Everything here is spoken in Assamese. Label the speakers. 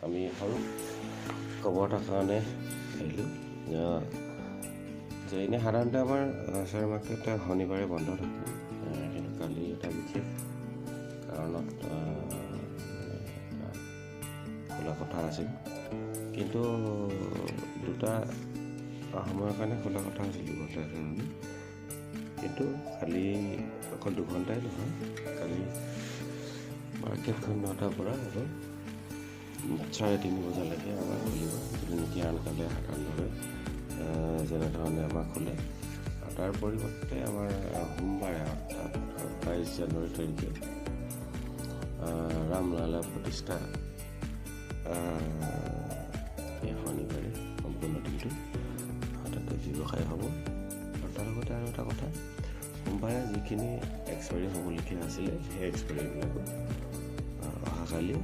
Speaker 1: আমি এখন খবৰ এটাৰ কাৰণে আহিলোঁ যে এনেই সাধাৰণতে আমাৰ নাৰ্চাৰী মাৰ্কেট শনিবাৰে বন্ধ থাকে, কিন্তু কালি এটা বিশেষ কাৰণত খোলা কথা আছিল। কিন্তু দুটা সময়ৰ কাৰণে খোলা কথা আছিল দুঘণ্টাৰ কাৰণে, কিন্তু কালি অকল দুঘণ্টাই নহয়, কালি মাৰ্কেটখন 9টাৰ পৰা আৰু 3:30 বজালৈকে আমাৰ খুলিব, যদি নেকি আনকালে সাধাৰণভাৱে যেনেধৰণে আমাৰ খোলে। আৰু তাৰ পৰিৱৰ্তে আমাৰ সোমবাৰে অৰ্থাৎ 22 জানুৱাৰী তাৰিখে ৰামলালা প্ৰতিষ্ঠা এই শনিবাৰে সম্পূৰ্ণ দিনটো তাতে ব্যৱসায় হ'ব। আৰু তাৰ লগতে আৰু এটা কথা, সোমবাৰে যিখিনি এক্সপায়াৰী হ'বলগীয়া আছিলে সেই এক্সপায়াৰীবিলাকো অহাকালি